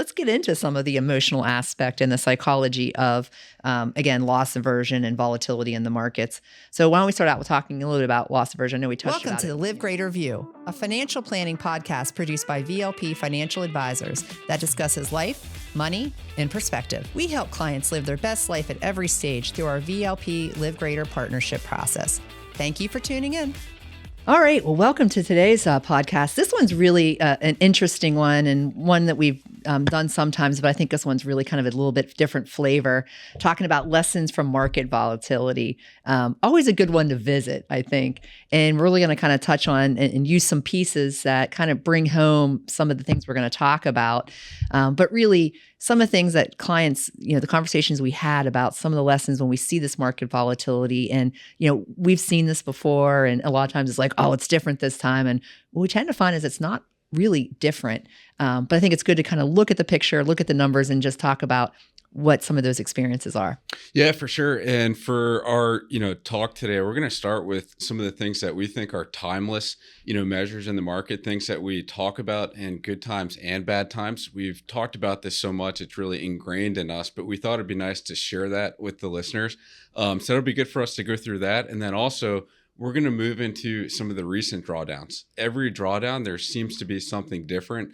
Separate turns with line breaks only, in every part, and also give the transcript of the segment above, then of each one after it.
let's get into some of the emotional aspect and the psychology of, again, loss aversion and volatility in the markets. So why don't we start out with talking a little bit about loss aversion? I know we touched
Welcome to the Live Greater View, a financial planning podcast produced by VLP Financial Advisors that discusses life, money, and perspective. We help clients live their best life at every stage through our VLP Live Greater partnership process. Thank you for tuning in.
All right. Well, welcome to today's podcast. This one's really an interesting one, and one that we've done sometimes, but I think this one's really kind of a little bit different flavor, talking about lessons from market volatility. Always a good one to visit, I think. And we're really going to kind of touch on and use some pieces that kind of bring home some of the things we're going to talk about. But really, some of the things that clients, the conversations we had about some of the lessons when we see this market volatility, and, we've seen this before, and a lot of times it's like, oh, it's different this time. And what we tend to find is it's not really different. But I think it's good to kind of look at the picture, look at the numbers, and just talk about what some of those experiences are.
Yeah, for sure. And for our, talk today, we're going to start with some of the things that we think are timeless, measures in the market, things that we talk about in good times and bad times. We've talked about this so much, it's really ingrained in us, but we thought it'd be nice to share that with the listeners. So it'll be good for us to go through that. And then also, we're going to move into some of the recent drawdowns. Every drawdown, there seems to be something different.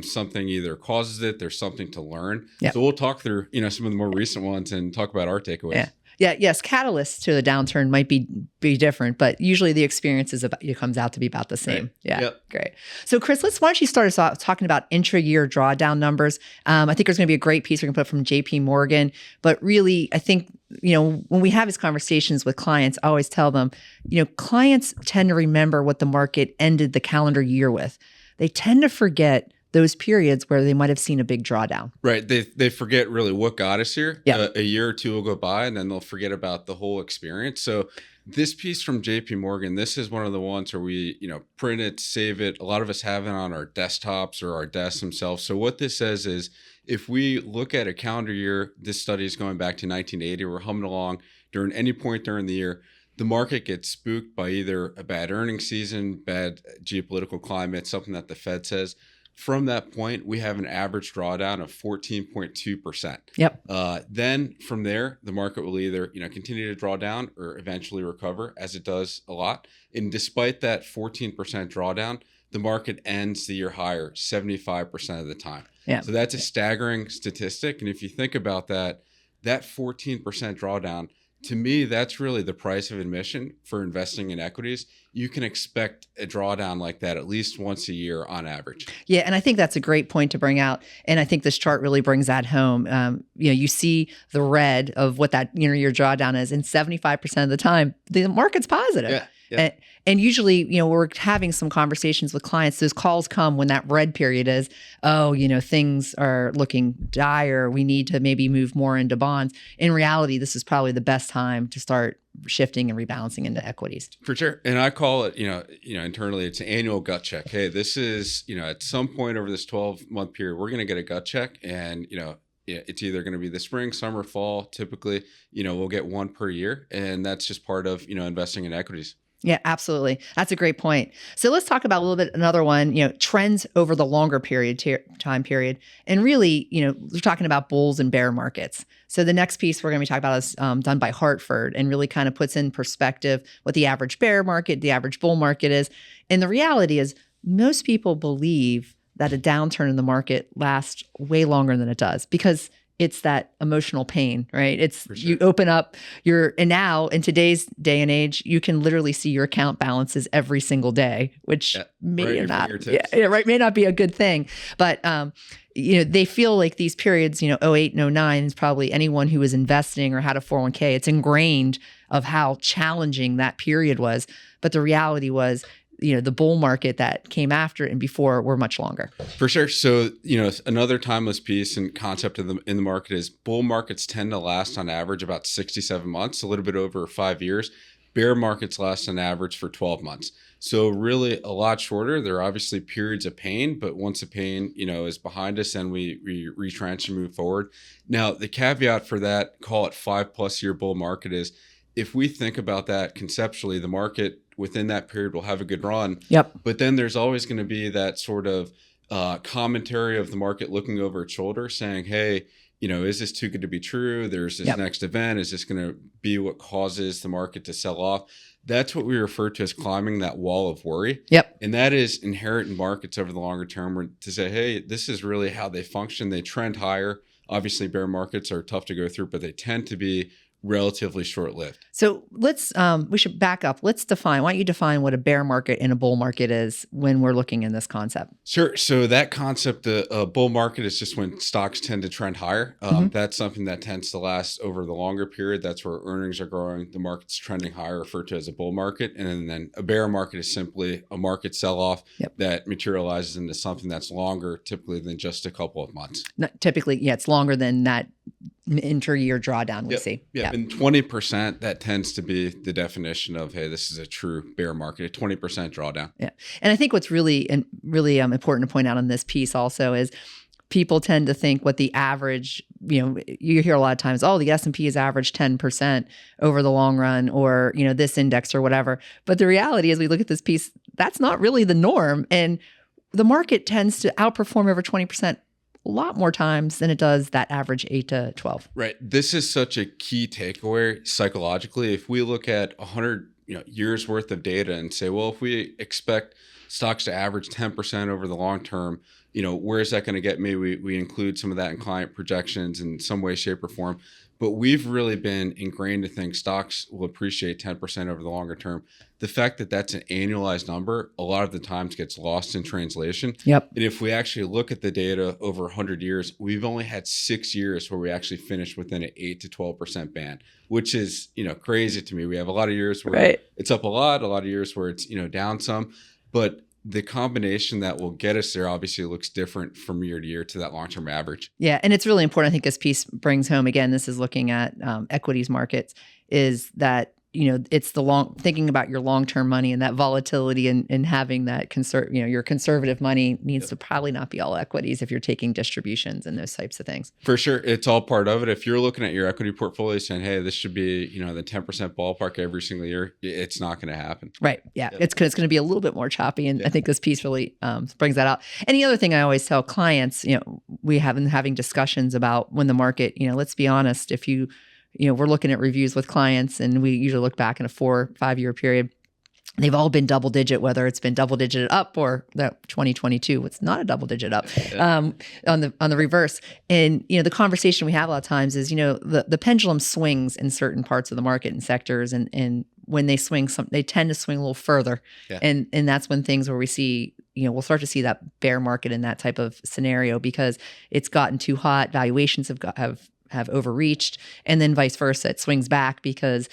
Something either causes it, there's something to learn. Yep. So we'll talk through, some of the more recent ones and talk about our takeaways.
Yes. Catalysts to the downturn might be different, but usually the experience it comes out to be about the same. Right. Yeah. Yep. Great. So Chris, why don't you start us off talking about intra-year drawdown numbers? I think there's going to be a great piece we're going to put from JP Morgan, but really, I think, when we have these conversations with clients, I always tell them, clients tend to remember what the market ended the calendar year with. They tend to forget those periods where they might have seen a big drawdown.
Right. They forget really what got us here.
Yeah.
A year or two will go by and then they'll forget about the whole experience. So this piece from JP Morgan, this is one of the ones where we, print it, save it. A lot of us have it on our desktops or our desks themselves. So what this says is if we look at a calendar year, this study is going back to 1980, we're humming along during any point during the year, the market gets spooked by either a bad earnings season, bad geopolitical climate, something that the Fed says. From that point, we have an average drawdown of 14.2%.
Yep.
Then from there, the market will either continue to draw down or eventually recover, as it does a lot. And despite that 14% drawdown, the market ends the year higher 75% of the time.
Yeah.
So that's a staggering statistic. And if you think about that 14% drawdown, to me, that's really the price of admission for investing in equities. You can expect a drawdown like that at least once a year on average.
Yeah, and I think that's a great point to bring out. And I think this chart really brings that home. You see the red of what that year drawdown is, and 75% of the time, the market's positive.
Yeah.
And usually, we're having some conversations with clients. Those calls come when that red period is, things are looking dire. We need to maybe move more into bonds. In reality, this is probably the best time to start shifting and rebalancing into equities.
For sure. And I call it, internally, it's an annual gut check. Hey, this is, at some point over this 12-month period, we're going to get a gut check. And, it's either going to be the spring, summer, fall. Typically, we'll get one per year. And that's just part of, investing in equities.
Yeah, absolutely. That's a great point. So let's talk about a little bit, another one, trends over the longer time period. And really, we're talking about bulls and bear markets. So the next piece we're going to be talking about is done by Hartford, and really kind of puts in perspective what the average bear market, the average bull market is. And the reality is most people believe that a downturn in the market lasts way longer than it does, because it's that emotional pain, right? It's sure. You open up and now in today's day and age, you can literally see your account balances every single day, which may not be a good thing. But, they feel like these periods, 08 and 09 is probably anyone who was investing or had a 401k, it's ingrained of how challenging that period was. But the reality was, the bull market that came after and before were much longer.
For sure. So, another timeless piece and concept in the market is bull markets tend to last on average about 67 months, a little bit over 5 years. Bear markets last on average for 12 months. So really a lot shorter. There are obviously periods of pain, but once the pain, is behind us and we retrench and move forward. Now, the caveat for that, call it 5+ year bull market, is if we think about that conceptually, the market within that period will have a good run.
Yep.
But then there's always going to be that sort of commentary of the market looking over its shoulder saying, hey, is this too good to be true? There's this next event. Is this going to be what causes the market to sell off? That's what we refer to as climbing that wall of worry.
Yep.
And that is inherent in markets over the longer term, to say, hey, this is really how they function. They trend higher. Obviously, bear markets are tough to go through, but they tend to be relatively short-lived.
So we should back up. Why don't you define what a bear market and a bull market is when we're looking in this concept?
Sure. So that concept, a bull market is just when stocks tend to trend higher. That's something that tends to last over the longer period. That's where earnings are growing. The market's trending higher, referred to as a bull market. And then a bear market is simply a market sell-off that materializes into something that's longer, typically than just a couple of months.
Typically, it's longer than that inter-year drawdown we see.
Yeah. And 20%, that tends to be the definition of, hey, this is a true bear market, a 20% drawdown.
Yeah. And I think what's really important to point out on this piece also is people tend to think what the average, you hear a lot of times, the S&P is average 10% over the long run, or, this index or whatever. But the reality is, we look at this piece, that's not really the norm. And the market tends to outperform over 20% a lot more times than it does that average 8 to 12.
Right. This is such a key takeaway psychologically. If we look at 100 years worth of data and say, well, if we expect stocks to average 10% over the long term, where is that going to get me? We include some of that in client projections in some way, shape, or form. But we've really been ingrained to think stocks will appreciate 10% over the longer term. The fact that that's an annualized number, a lot of the times gets lost in translation.
Yep.
And if we actually look at the data over 100 years, we've only had 6 years where we actually finished within an 8 to 12% band, which is, crazy to me. We have a lot of years where it's up a lot of years where it's, down some. But the combination that will get us there obviously looks different from year to year to that long-term average.
Yeah. And it's really important. I think this piece brings home, again, this is looking at equities markets, is that, it's thinking about your long-term money and that volatility and having that your conservative money needs to probably not be all equities if you're taking distributions and those types of things.
For sure. It's all part of it. If you're looking at your equity portfolio saying, hey, this should be, the 10% ballpark every single year, it's not going to happen.
Right. Yeah. It's going to be a little bit more choppy. And I think this piece really brings that out. And the other thing I always tell clients, we have been having discussions about when the market, let's be honest, if we're looking at reviews with clients and we usually look back in a 4 or 5 year period. They've all been double digit, whether it's been double digit up or that 2022, it's not a double digit up on the reverse. And, the conversation we have a lot of times is, the pendulum swings in certain parts of the market and sectors. And when they swing, they tend to swing a little further. Yeah. And that's when things where we see, we'll start to see that bear market in that type of scenario because it's gotten too hot. Valuations have overreached, and then vice versa. It swings back because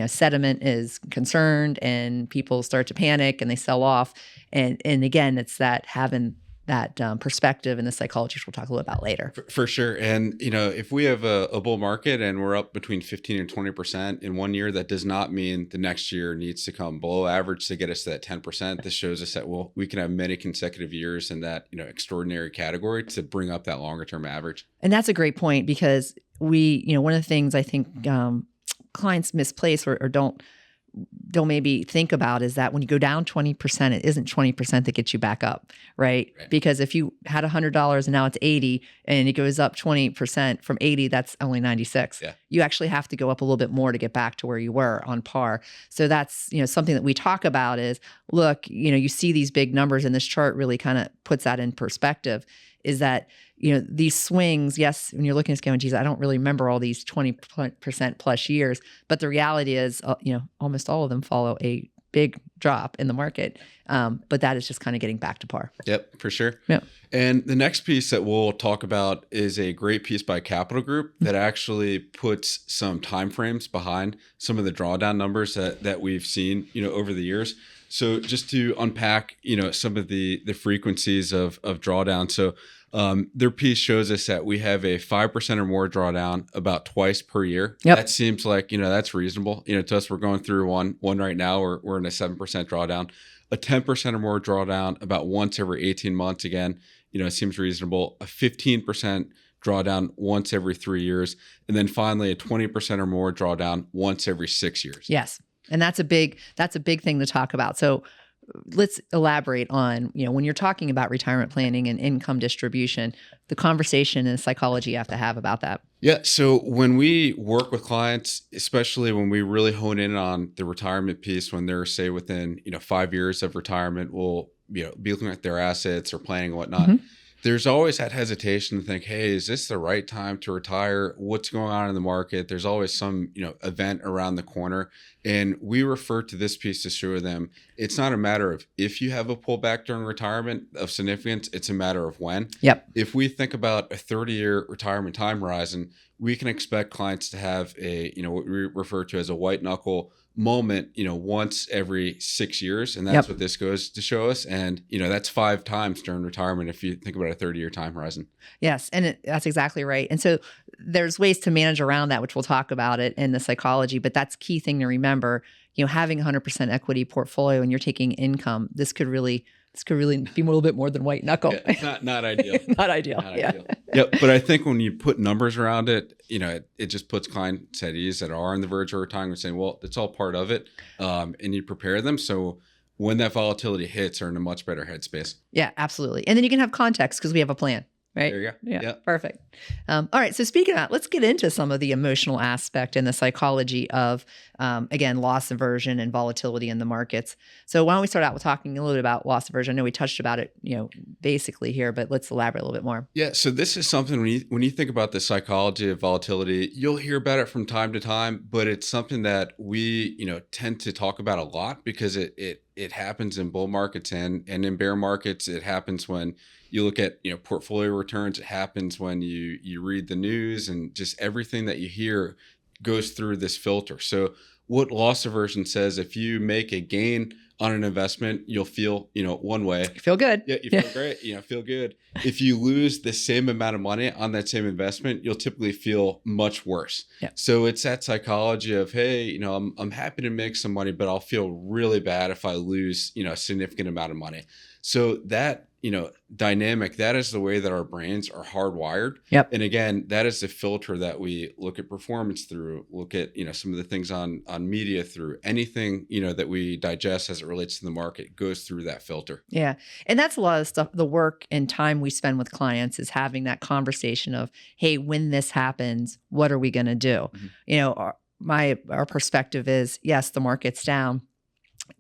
sentiment is concerned and people start to panic and they sell off. And again, it's that having that perspective and the psychology, which we'll talk a little about later.
For sure. And, if we have a bull market and we're up between 15 and 20% in one year, that does not mean the next year needs to come below average to get us to that 10%. This shows us that, we can have many consecutive years in that, extraordinary category to bring up that longer term average.
And that's a great point because one of the things I think clients misplace or don't maybe think about is that when you go down 20%, it isn't 20% that gets you back up, right? Because if you had $100 and now it's 80 and it goes up 20% from 80, that's only 96. Yeah. You actually have to go up a little bit more to get back to where you were on par. So that's, something that we talk about is, look, you see these big numbers and this chart really kind of puts that in perspective, is that, these swings, yes, when you're looking at this going, geez, I don't really remember all these 20% plus years, but the reality is, almost all of them follow a big drop in the market. But that is just kind of getting back to par.
Yep, for sure.
Yep.
And the next piece that we'll talk about is a great piece by Capital Group that actually puts some timeframes behind some of the drawdown numbers that we've seen, over the years. So just to unpack, some of the frequencies of drawdown. So their piece shows us that we have a 5% or more drawdown about twice per year.
Yep.
That seems like, that's reasonable. To us, we're going through one right now. We're in a 7% drawdown. A 10% or more drawdown about once every 18 months. Again, it seems reasonable. A 15% drawdown once every 3 years. And then finally a 20% or more drawdown once every 6 years.
Yes. And that's a big thing to talk about. So let's elaborate on, when you're talking about retirement planning and income distribution, the conversation and psychology you have to have about that.
Yeah. So when we work with clients, especially when we really hone in on the retirement piece, when they're say within, 5 years of retirement, we'll, be looking at their assets or planning and whatnot.
Mm-hmm.
There's always that hesitation to think, hey, is this the right time to retire? What's going on in the market? There's always some, event around the corner. And we refer to this piece to show them it's not a matter of if you have a pullback during retirement of significance, it's a matter of when.
Yep.
If we think about a 30-year retirement time horizon, we can expect clients to have a, what we refer to as a white knuckle moment, once every 6 years. And that's what this goes to show us. And, that's 5 times during retirement if you think about a 30-year time horizon.
Yes. And that's exactly right. And so there's ways to manage around that, which we'll talk about it in the psychology, but that's key thing to remember, having 100% equity portfolio and you're taking income, this could really be a little bit more than white knuckle.
Yeah, it's not ideal.
Not ideal.
Not ideal. Yeah. But I think when you put numbers around it, it just puts clients at ease that are on the verge of retiring and saying, well, it's all part of it. And you prepare them. So when that volatility hits, they're in a much better headspace.
Yeah, absolutely. And then you can have context because we have a plan. Right?
There you go.
Yeah. Perfect. All right. So speaking of that, let's get into some of the emotional aspect and the psychology of, again, loss aversion and volatility in the markets. So why don't we start out with talking a little bit about loss aversion? I know we touched about it, basically here, but let's elaborate a little bit more.
Yeah. So this is something when you think about the psychology of volatility, you'll hear about it from time to time, but it's something that we, tend to talk about a lot because it happens in bull markets and in bear markets. It happens when you look at, portfolio returns. It happens when you read the news, and just everything that you hear goes through this filter. So what loss aversion says, if you make a gain on an investment, you'll feel, one way.
You feel good.
Yeah, you feel great. Feel good. If you lose the same amount of money on that same investment, you'll typically feel much worse.
Yeah.
So it's that psychology of, hey, I'm happy to make some money, but I'll feel really bad if I lose, a significant amount of money. So that, dynamic, that is the way that our brains are hardwired.
Yep.
And again, that is the filter that we look at performance through, look at, some of the things on media through. Anything, that we digest as it relates to the market goes through that filter.
Yeah. And that's a lot of stuff, the work and time we spend with clients is having that conversation of, hey, when this happens, what are we going to do? Mm-hmm. Our perspective is, yes, the market's down.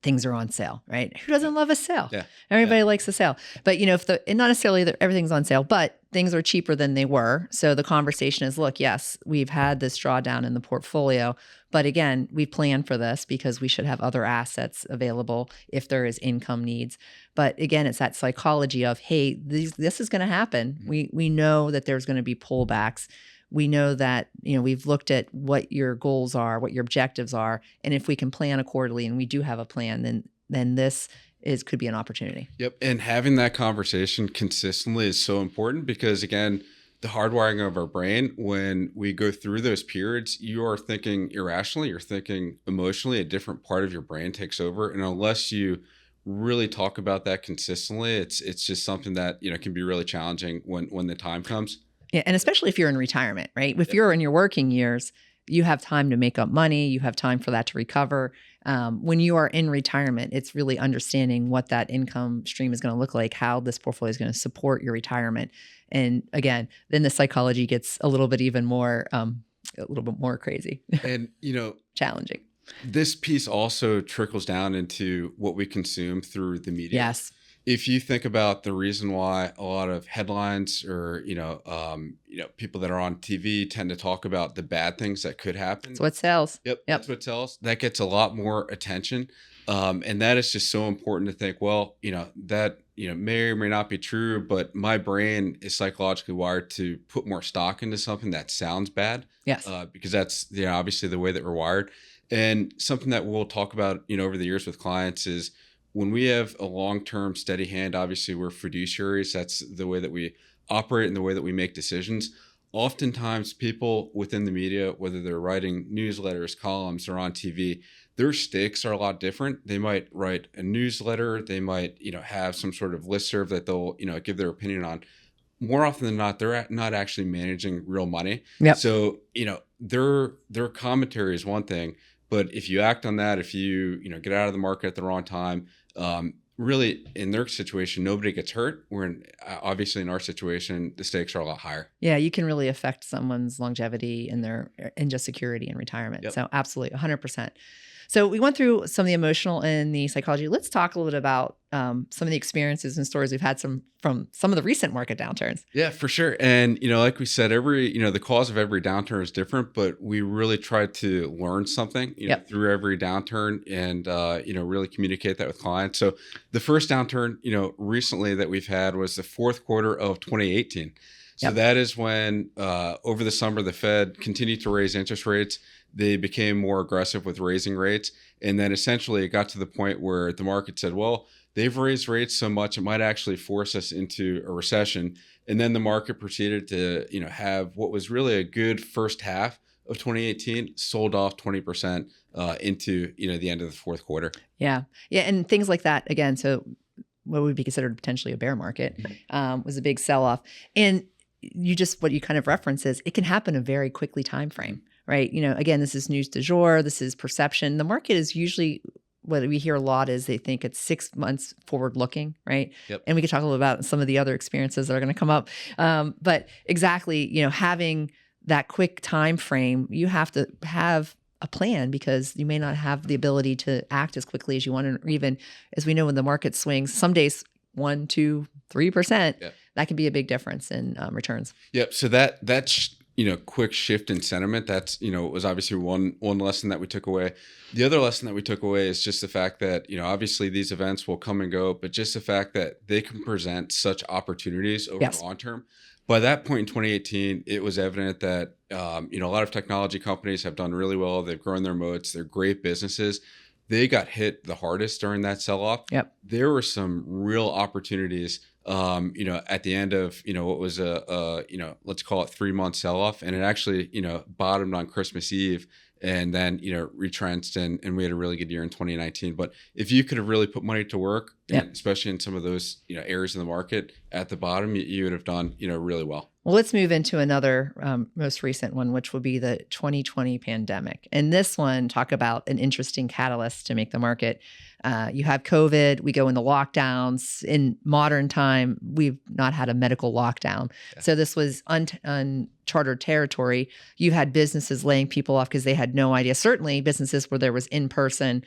Things are on sale, right? Who doesn't love a sale?
Yeah.
Everybody likes a sale. But, and not necessarily that everything's on sale, but things are cheaper than they were. So the conversation is, look, yes, we've had this drawdown in the portfolio, but again, we plan for this because we should have other assets available if there is income needs. But again, it's that psychology of, hey, this is going to happen. Mm-hmm. We know that there's going to be pullbacks. We know that, we've looked at what your goals are, what your objectives are. And if we can plan accordingly and we do have a plan, then this could be an opportunity.
Yep. And having that conversation consistently is so important because, again, the hardwiring of our brain, when we go through those periods, you are thinking irrationally, you're thinking emotionally, a different part of your brain takes over. And unless you really talk about that consistently, it's just something that, can be really challenging when the time comes.
Yeah, and especially if you're in retirement, right? If you're in your working years, you have time to make up money. You have time for that to recover. When you are in retirement, it's really understanding what that income stream is going to look like, how this portfolio is going to support your retirement. And again, then the psychology gets a little bit more crazy
and,
challenging.
This piece also trickles down into what we consume through the media.
Yes.
If you think about the reason why a lot of headlines or, people that are on TV tend to talk about the bad things that could happen.
That's what sells.
Yep. That's what sells. That gets a lot more attention. And that is just so important to think, well, that, may or may not be true, but my brain is psychologically wired to put more stock into something that sounds bad.
Yes.
Because that's, obviously the way that we're wired. And something that we'll talk about, over the years with clients is, when we have a long-term steady hand, obviously we're fiduciaries. That's the way that we operate and the way that we make decisions. Oftentimes people within the media, whether they're writing newsletters, columns, or on TV, their stakes are a lot different. They might write a newsletter. They might, have some sort of listserv that they'll, give their opinion on. More often than not, they're not actually managing real money.
Yep.
So, their commentary is one thing. But if you act on that, if you get out of the market at the wrong time, Really, in their situation, nobody gets hurt. Obviously in our situation, the stakes are a lot higher.
Yeah, you can really affect someone's longevity and just security in retirement.
Yep.
So absolutely, 100%. So we went through some of the emotional and the psychology. Let's talk a little bit about some of the experiences and stories we've had from some of the recent market downturns.
Yeah, for sure. And, like we said, the cause of every downturn is different, but we really try to learn something, through every downturn and, really communicate that with clients. So the first downturn, recently that we've had was the fourth quarter of 2018. So that is when over the summer, the Fed continued to raise interest rates. They became more aggressive with raising rates. And then essentially it got to the point where the market said, well, they've raised rates so much, it might actually force us into a recession. And then the market proceeded to, have what was really a good first half of 2018 sold off 20% into, the end of the fourth quarter.
Yeah. Yeah. And things like that, again, so what would be considered potentially a bear market was a big sell-off. And what you kind of reference is it can happen a very quickly time frame, right? Again, this is news du jour. This is perception. The market is usually, what we hear a lot is they think it's 6 months forward looking, right?
Yep.
And we could talk a little about some of the other experiences that are going to come up. But exactly, having that quick time frame, you have to have a plan because you may not have the ability to act as quickly as you want. Or even as we know, when the market swings, some days 1%, 2%, 3%, that can be a big difference in returns.
Yep. So that's quick shift in sentiment. That's, was obviously one lesson that we took away. The other lesson that we took away is just the fact that, obviously these events will come and go, but just the fact that they can present such opportunities over the long term. By that point in 2018, it was evident that, a lot of technology companies have done really well. They've grown their moats. They're great businesses. They got hit the hardest during that sell-off.
Yep.
There were some real opportunities at the end of, what was let's call it 3-month sell-off. And it actually, bottomed on Christmas Eve and then, retrenched and we had a really good year in 2019. But if you could have really put money to work, and especially in some of those, areas of the market at the bottom, you would have done, really well.
Well, let's move into another most recent one, which would be the 2020 pandemic. And this one, talk about an interesting catalyst to make the market. You have COVID, we go into lockdowns. In modern time, we've not had a medical lockdown. Yeah. So this was uncharted territory. You had businesses laying people off because they had no idea. Certainly businesses where there was in-person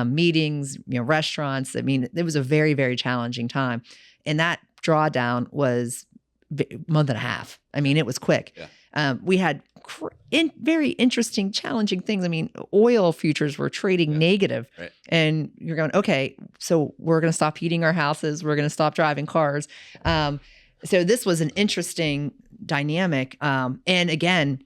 meetings, restaurants. I mean, it was a very, very challenging time. And that drawdown was month and a half. I mean, it was quick. Yeah. We had very interesting, challenging things. I mean, oil futures were trading negative. Right. And you're going, okay, so we're going to stop heating our houses. We're going to stop driving cars. So this was an interesting dynamic. And again,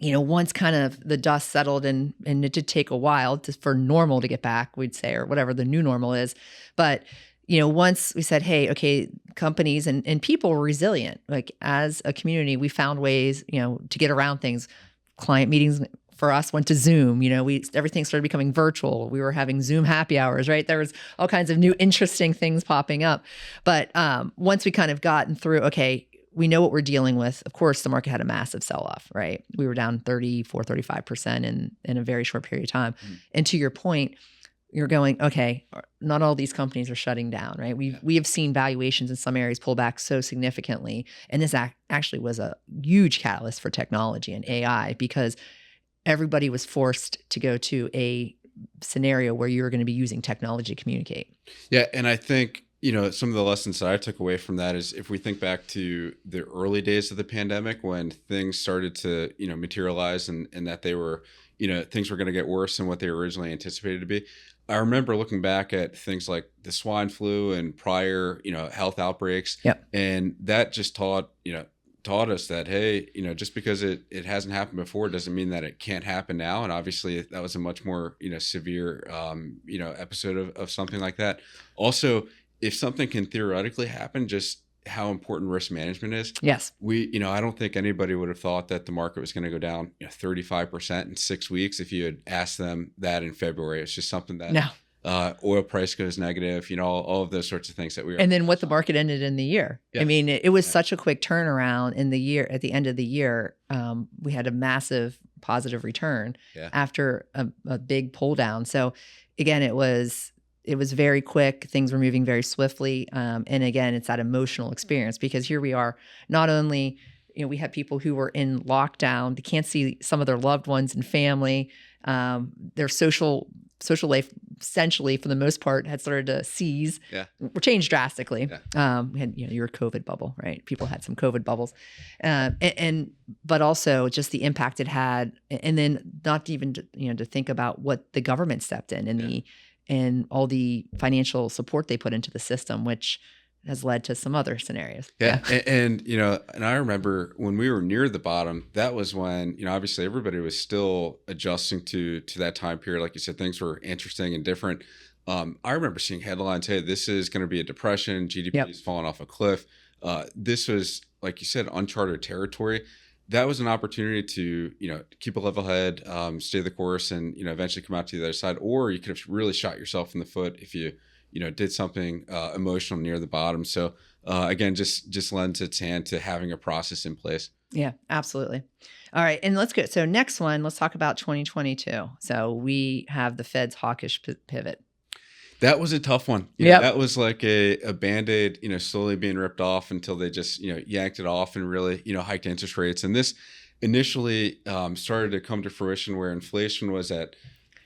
once kind of the dust settled and it did take a while for normal to get back, we'd say, or whatever the new normal is. But once we said, hey, okay, companies and people were resilient. Like as a community, we found ways, to get around things. Client meetings for us went to Zoom. Everything started becoming virtual. We were having Zoom happy hours, right? There was all kinds of new interesting things popping up. But once we kind of gotten through, okay, we know what we're dealing with. Of course, the market had a massive sell-off, right? We were down 34, 35% in a very short period of time. Mm. And to your point, you're going, okay, not all these companies are shutting down, right? We have seen valuations in some areas pull back so significantly. And this actually was a huge catalyst for technology and AI because everybody was forced to go to a scenario where you're going to be using technology to communicate.
Yeah. And I think, some of the lessons that I took away from that is if we think back to the early days of the pandemic when things started to, materialize and that they were, things were going to get worse than what they were originally anticipated to be. I remember looking back at things like the swine flu and prior, health outbreaks. Yep. And that just taught us that, hey, just because it hasn't happened before doesn't mean that it can't happen now. And obviously that was a much more, severe, episode of something like that. Also, if something can theoretically happen, just how important risk management is.
Yes.
I don't think anybody would have thought that the market was going to go down 35% in 6 weeks if you had asked them that in February. It's just something that oil price goes negative, all of those sorts of things that we were.
And then what the market ended in the year. Yeah. I mean, it was such a quick turnaround in the year. At the end of the year, we had a massive positive return after a big pull down. So again, it was it was very quick. Things were moving very swiftly. And again, it's that emotional experience because here we are, not only, we had people who were in lockdown, they can't see some of their loved ones and family. Their social life, essentially, for the most part, had started to cease or change drastically. We had, your COVID bubble, right? People had some COVID bubbles. But also just the impact it had. And then not even, to think about what the government stepped in and all the financial support they put into the system, which has led to some other scenarios.
And I remember when we were near the bottom, that was when, obviously everybody was still adjusting to that time period. Like you said, things were interesting and different. I remember seeing headlines, hey, this is going to be a depression. GDP is falling off a cliff. This was, like you said, uncharted territory. That was an opportunity to, keep a level head, stay the course, and, eventually come out to the other side. Or you could have really shot yourself in the foot if you did something emotional near the bottom. So again, just lends its hand to having a process in place.
Yeah, absolutely. All right. And let's go. So next one, let's talk about 2022. So we have the Fed's hawkish pivot.
That was a tough one. That was like a Band-Aid, slowly being ripped off until they just, yanked it off and really, hiked interest rates. And this initially started to come to fruition where inflation was at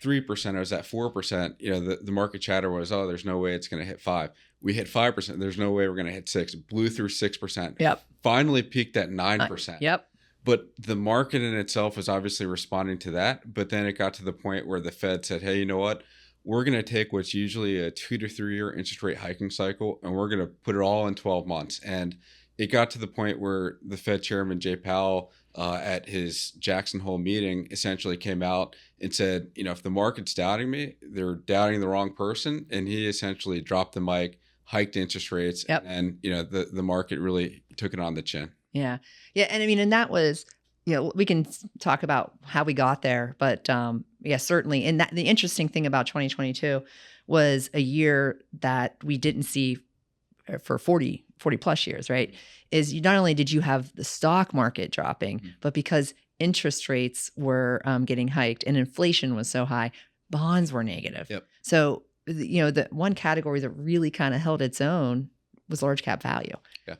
3%, I was at 4%. The market chatter was, oh, there's no way it's going to hit 5%. We hit 5%. There's no way we're going to hit 6%. Blew through 6%. Finally peaked at 9%. But the market in itself was obviously responding to that. But then it got to the point where the Fed said, hey, you know what? We're going to take what's usually a 2 to 3 year interest rate hiking cycle, and we're going to put it all in 12 months. And it got to the point where the Fed chairman, Jay Powell, at his Jackson Hole meeting, essentially came out and said, if the market's doubting me, they're doubting the wrong person. And he essentially dropped the mic, hiked interest rates, and the market really took it on the chin.
Yeah. And I mean, and that was, we can talk about how we got there, but certainly. And the interesting thing about 2022 was a year that we didn't see for 40 plus years, right? Is not only did you have the stock market dropping, but because interest rates were getting hiked and inflation was so high, bonds were negative. So, the one category that really kind of held its own was large cap value.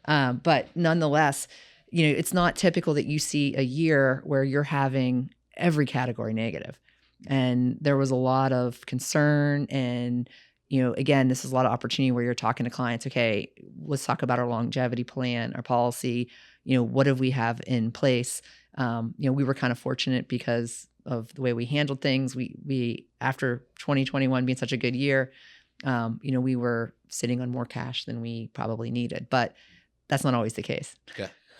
But nonetheless, it's not typical that you see a year where you're having every category negative. And there was a lot of concern and, again, this is a lot of opportunity where you're talking to clients, okay, let's talk about our longevity plan, our policy, what do we have in place? We were kind of fortunate because of the way we handled things. We after 2021 being such a good year, we were sitting on more cash than we probably needed, but that's not always the case.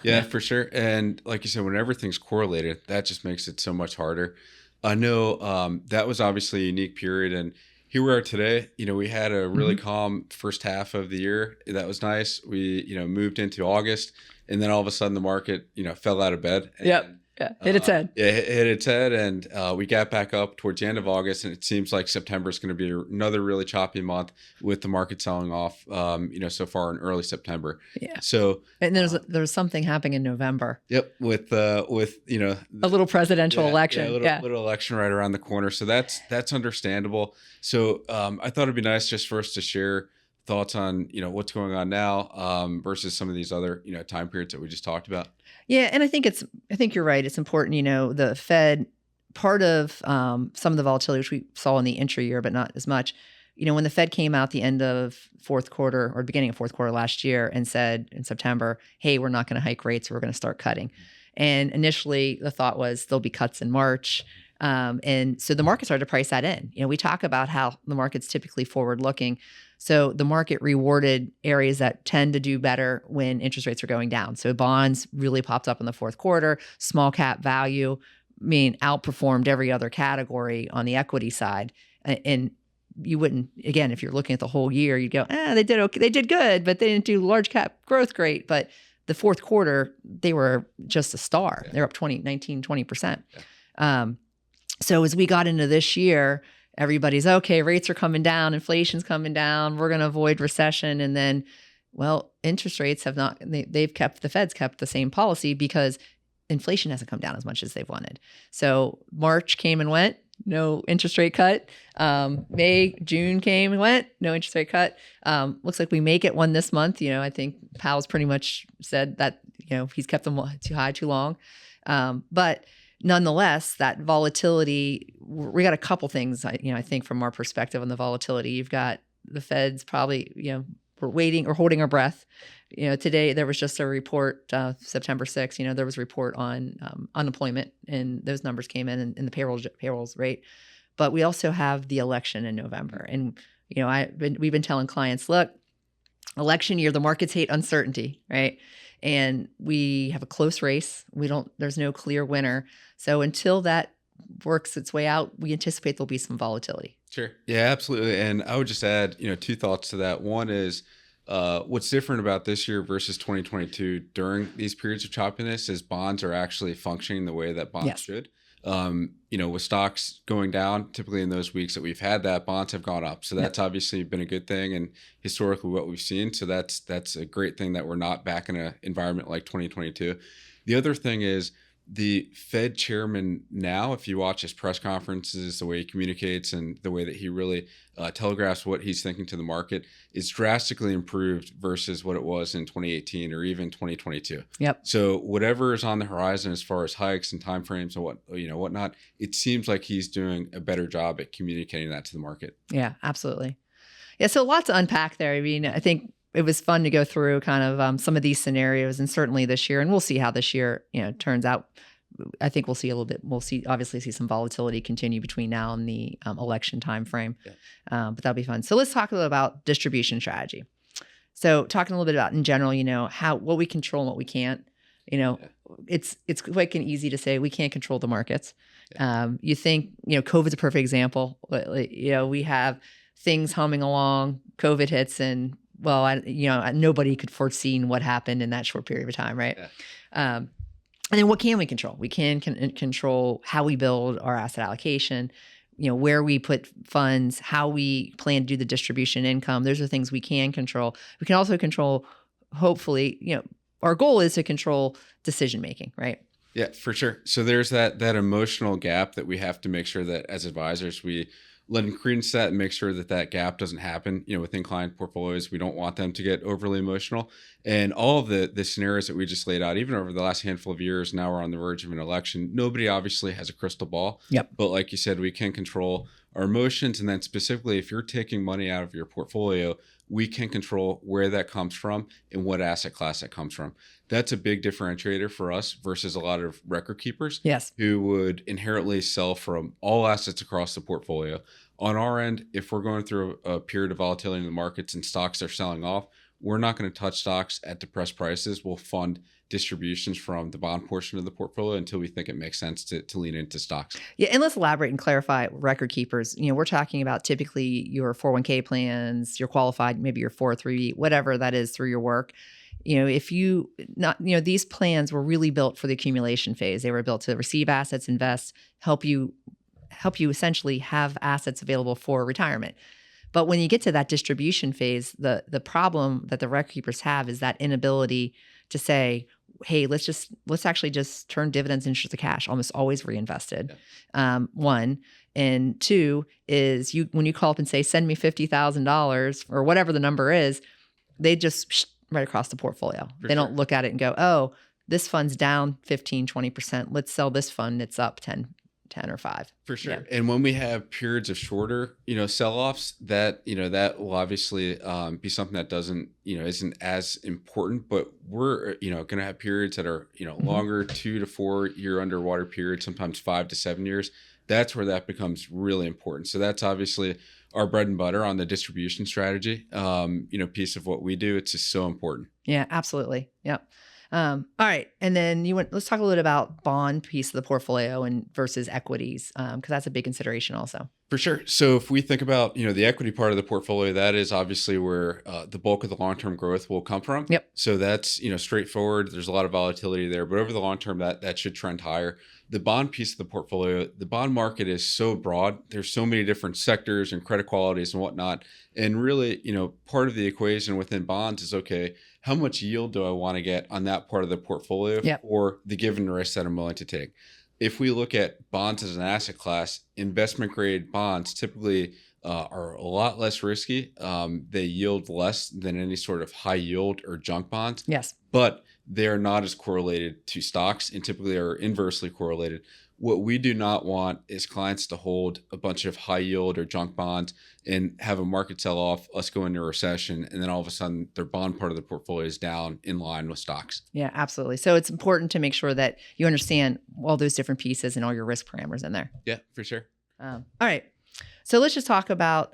Yeah, for sure. And like you said, when everything's correlated, that just makes it so much harder. I know that was obviously a unique period. And here we are today. We had a really calm first half of the year. That was nice. We, moved into August, and then all of a sudden the market, fell out of bed. And,
hit its head.
Hit its head. And we got back up towards the end of August. And it seems like September is going to be another really choppy month with the market selling off, so far in early September. So,
and there's something happening in November.
With a
little presidential election.
Little election right around the corner. So that's understandable. So I thought it'd be nice just for us to share thoughts on, what's going on now versus some of these other, time periods that we just talked about.
Yeah. And I think you're right. It's important, the Fed, part of some of the volatility, which we saw in the intra-year, but not as much, when the Fed came out the end of fourth quarter or beginning of fourth quarter last year and said in September, hey, we're not going to hike rates, we're going to start cutting. And initially the thought was there'll be cuts in March. And so the market started to price that in. We talk about how the market's typically forward looking. So the market rewarded areas that tend to do better when interest rates are going down. So bonds really popped up in the fourth quarter. Small cap value, outperformed every other category on the equity side. And you wouldn't, again, if you're looking at the whole year, you'd go, they did okay, they did good, but they didn't do large cap growth great. But the fourth quarter, they were just a star. They're up 20%. So as we got into this year, everybody's okay, rates are coming down, inflation's coming down, we're going to avoid recession. And then, interest rates have not, the Fed's kept the same policy because inflation hasn't come down as much as they've wanted. So March came and went, no interest rate cut. May, June came and went, no interest rate cut. Looks like we may get one this month. I think Powell's pretty much said that, he's kept them too high too long. But nonetheless, that volatility, we got a couple things, I think from our perspective on the volatility. You've got the Fed's probably, we're waiting or holding our breath. Today there was just a report, September 6th, there was a report on unemployment, and those numbers came in the payrolls rate. But we also have the election in November. And, we've been telling clients, look, election year, the markets hate uncertainty, right? And we have a close race. There's no clear winner. So until that works its way out, we anticipate there'll be some volatility.
Sure. Yeah, absolutely. And I would just add, two thoughts to that. One is what's different about this year versus 2022 during these periods of choppiness is bonds are actually functioning the way that bonds should. With stocks going down, typically in those weeks that we've had that, bonds have gone up. So that's obviously been a good thing, and historically what we've seen. So that's a great thing that we're not back in an environment like 2022. The other thing is the Fed chairman now, if you watch his press conferences, the way he communicates and the way that he really telegraphs what he's thinking to the market is drastically improved versus what it was in 2018 or even 2022.
Yep.
So whatever is on the horizon as far as hikes and timeframes and whatnot, it seems like he's doing a better job at communicating that to the market.
Yeah, absolutely. Yeah, so lots to unpack there. I mean, I think it was fun to go through kind of some of these scenarios, and certainly this year, and we'll see how this year, turns out. I think we'll obviously see some volatility continue between now and the election timeframe, but that'll be fun. So let's talk a little about distribution strategy. Talking a little bit about in general, what we control and what we can't. It's quick and easy to say we can't control the markets. You think, COVID's a perfect example. We have things humming along, COVID hits, and nobody could foresee what happened in that short period of time, right? Yeah. And then what can we control? We can control how we build our asset allocation, where we put funds, how we plan to do the distribution income. Those are things we can control. We can also control, hopefully, our goal is to control decision making, right?
Yeah, for sure. So there's that emotional gap that we have to make sure that as advisors, we let them credence that and make sure that gap doesn't happen, within client portfolios. We don't want them to get overly emotional. And all of the scenarios that we just laid out, even over the last handful of years, now we're on the verge of an election. Nobody obviously has a crystal ball.
Yep.
But like you said, we can control our emotions. And then specifically, if you're taking money out of your portfolio, we can control where that comes from and what asset class that comes from. That's a big differentiator for us versus a lot of record keepers who would inherently sell from all assets across the portfolio. On our end, if we're going through a period of volatility in the markets and stocks are selling off, we're not going to touch stocks at depressed prices. We'll fund distributions from the bond portion of the portfolio until we think it makes sense to lean into stocks.
Yeah, and let's elaborate and clarify record keepers. We're talking about typically your 401k plans, your qualified, maybe your 403, whatever that is through your work. These plans were really built for the accumulation phase. They were built to receive assets, invest, help you essentially have assets available for retirement. But when you get to that distribution phase, the problem that the record keepers have is that inability to say, hey, let's actually just turn dividends into cash, almost always reinvested. Yeah. One. And two is when you call up and say, send me $50,000 or whatever the number is, they just right across the portfolio. They don't look at it and go, oh, this fund's down 15, 20%. Let's sell this fund. It's up 10 or 5.
For sure.
Yeah.
And when we have periods of shorter, sell-offs, that will obviously be something that doesn't, isn't as important, but we're, going to have periods that are, longer, 2 to 4 year underwater periods, sometimes 5 to 7 years. That's where that becomes really important. So that's obviously our bread and butter on the distribution strategy, piece of what we do. It's just so important.
Yeah, absolutely. Yep. All right. And then let's talk a little bit about bond piece of the portfolio and versus equities, because that's a big consideration also.
For sure. So if we think about, the equity part of the portfolio, that is obviously where the bulk of the long-term growth will come from.
Yep.
So that's, straightforward. There's a lot of volatility there, but over the long term, that should trend higher. The bond piece of the portfolio, the bond market is so broad. There's so many different sectors and credit qualities and whatnot. And really, part of the equation within bonds is, okay, how much yield do I want to get on that part of the portfolio for the given risk that I'm willing to take? if we look at bonds as an asset class, investment grade bonds typically are a lot less risky. They yield less than any sort of high yield or junk bonds.
Yes.
But they are not as correlated to stocks and typically are inversely correlated. What we do not want is clients to hold a bunch of high yield or junk bonds and have a market sell off, us go into a recession, and then all of a sudden their bond part of the portfolio is down in line with stocks.
Yeah, absolutely. So it's important to make sure that you understand all those different pieces and all your risk parameters in there.
Yeah, for sure.
All right. So let's just talk about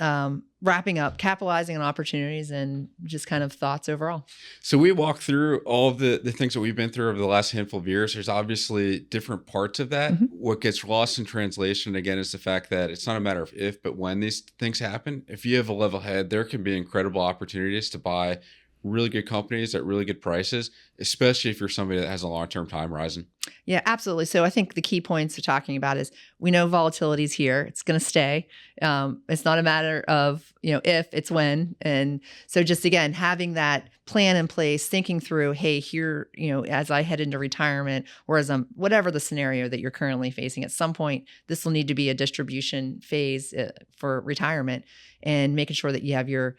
wrapping up, capitalizing on opportunities and just kind of thoughts overall.
So we walk through all of the things that we've been through over the last handful of years. There's obviously different parts of that.
Mm-hmm.
What gets lost in translation, again, is the fact that it's not a matter of if, but when these things happen. If you have a level head, there can be incredible opportunities to buy really good companies at really good prices, especially if you're somebody that has a long-term time horizon.
Yeah, absolutely. So I think the key points we're talking about is we know volatility is here. It's going to stay. It's not a matter of, if, it's when. And so just, again, having that plan in place, thinking through, hey, here, as I head into retirement or as whatever the scenario that you're currently facing, at some point, this will need to be a distribution phase for retirement, and making sure that you have your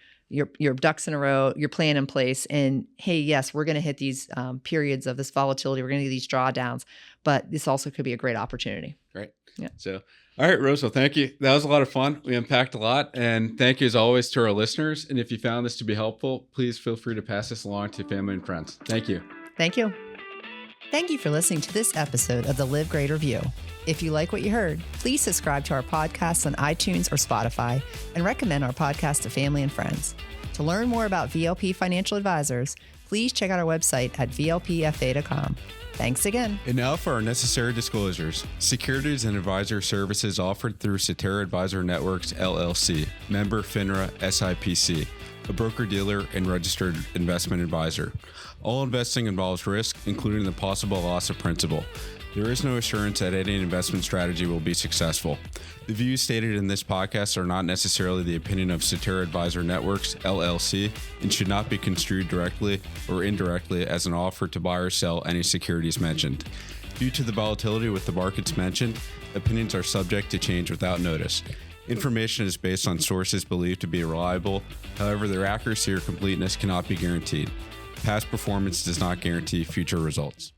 ducks in a row, your plan in place. And hey, yes, we're going to hit these periods of this volatility. We're going to get these drawdowns, but this also could be a great opportunity.
Right.
Yeah.
So, all right, Rose, well, thank you. That was a lot of fun. We unpacked a lot. And thank you, as always, to our listeners. And if you found this to be helpful, please feel free to pass this along to family and friends. Thank you.
Thank you.
Thank you for listening to this episode of the Live Great Review. If you like what you heard, please subscribe to our podcast on iTunes or Spotify and recommend our podcast to family and friends. To learn more about VLP Financial Advisors, please check out our website at vlpfa.com. Thanks again.
And now for our necessary disclosures. Securities and advisor services offered through Cetera Advisor Networks, LLC, member FINRA SIPC, a broker-dealer and registered investment advisor. All investing involves risk, including the possible loss of principal. There is no assurance that any investment strategy will be successful. The views stated in this podcast are not necessarily the opinion of Cetera Advisor Networks, LLC, and should not be construed directly or indirectly as an offer to buy or sell any securities mentioned. Due to the volatility with the markets mentioned, opinions are subject to change without notice. Information is based on sources believed to be reliable. However, their accuracy or completeness cannot be guaranteed. Past performance does not guarantee future results.